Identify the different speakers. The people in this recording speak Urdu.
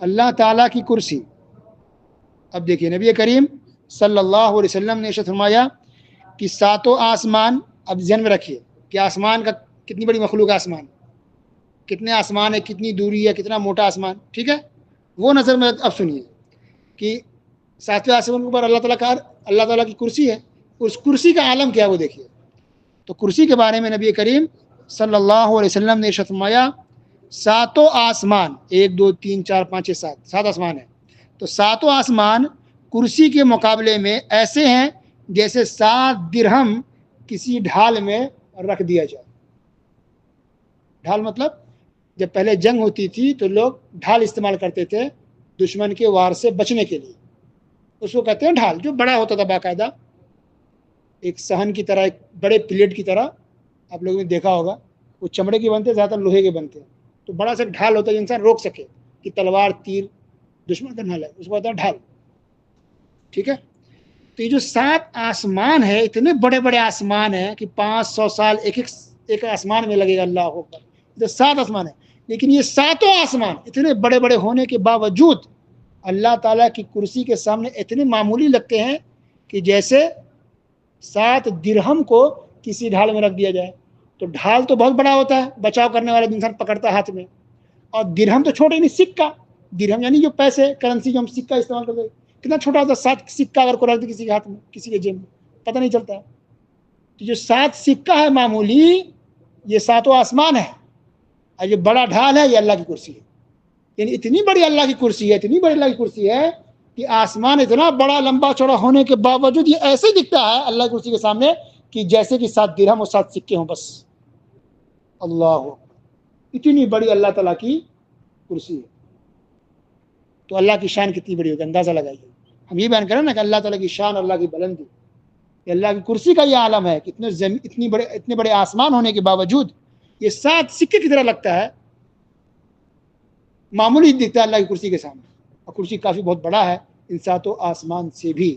Speaker 1: اللہ تعالیٰ کی کرسی. اب دیکھیے نبی کریم صلی اللہ علیہ وسلم نے ارشاد فرمایا کہ ساتوں آسمان. اب ذہن میں رکھیے کہ آسمان کا کتنی بڑی مخلوق ہے آسمان, کتنے آسمان ہے, کتنی دوری ہے, کتنا موٹا آسمان, ٹھیک ہے. وہ نظر میں اب سنیے کہ ساتویں آسمان کے اوپر اللہ تعالیٰ کی کرسی ہے. اس کرسی کا عالم کیا ہے وہ دیکھیے. تو کرسی کے بارے میں نبی کریم صلی اللہ علیہ وسلم نے ارشاد فرمایا ساتوں آسمان, 1 2 3 4 5 6 7 7 آسمان ہیں. تو ساتوں آسمان کرسی کے مقابلے میں ایسے ہیں جیسے 7 درہم کسی ڈھال میں رکھ دیا جائے. ڈھال مطلب جب پہلے جنگ ہوتی تھی تو لوگ ڈھال استعمال کرتے تھے دشمن کے وار سے بچنے کے لیے. اس کو کہتے ہیں ڈھال, جو بڑا ہوتا تھا باقاعدہ ایک صحن کی طرح, ایک بڑے پلیٹ کی طرح. آپ لوگوں نے دیکھا ہوگا وہ چمڑے کے بنتے, زیادہ لوہے کے بنتے ہیں. تو بڑا سا ڈھال ہوتا ہے جو انسان روک سکے کہ تلوار تیر دشمن کا نہ لگے, اس کو کہتے ہیں ڈھال, ٹھیک ہے. تو یہ جو 7 آسمان ہے, اتنے بڑے بڑے آسمان ہیں کہ 500 سال ایک آسمان میں لگے گا. اللہ اکبر. تو 7 آسمان ہیں, لیکن یہ ساتوں آسمان اتنے بڑے بڑے ہونے کے باوجود اللہ تعالیٰ کی کرسی کے سامنے اتنے معمولی لگتے ہیں کہ جیسے 7 درہم کو کسی ڈھال میں رکھ دیا جائے. تو ڈھال تو بہت بڑا ہوتا ہے, بچاؤ کرنے والا انسان پکڑتا ہے ہاتھ میں, اور درہم تو چھوٹے نہیں, سکہ. درہم یعنی جو پیسے, کرنسی جو ہم سکہ استعمال کرتے ہیں, کتنا چھوٹا ہوتا ہے. 7 سکہ اگر کو رکھ دے کسی کے ہاتھ میں, کسی کے جیب میں, پتہ نہیں چلتا ہے. تو جو 7 سکہ ہے معمولی, یہ 7 آسمان ہے, اور یہ بڑا ڈھال ہے, یہ اللہ کی کرسی ہے. یعنی اتنی بڑی اللہ کی کرسی ہے, اتنی بڑی اللہ کی کرسی ہے کہ آسمان اتنا بڑا لمبا چوڑا ہونے کے باوجود یہ ایسے دکھتا ہے اللہ کی کرسی کے سامنے کہ جیسے کہ 7 درہم اور 7 سکے ہوں بس. اللہ, اتنی بڑی اللہ تعالیٰ کی کرسی ہے. تو اللہ کی شان کتنی بڑی ہوگی, اندازہ لگائیے. ہم یہ بیان کریں نا کہ اللہ تعالیٰ کی شان, اللہ کی بلندی, اللہ کی کرسی کا یہ عالم ہے کہ اتنے بڑے آسمان ہونے کے باوجود یہ 7 سکے کی طرح لگتا ہے, معمولی دکھتا ہے اللہ کی کرسی کے سامنے. اور کرسی کافی بہت بڑا ہے ان 7 آسمان سے بھی.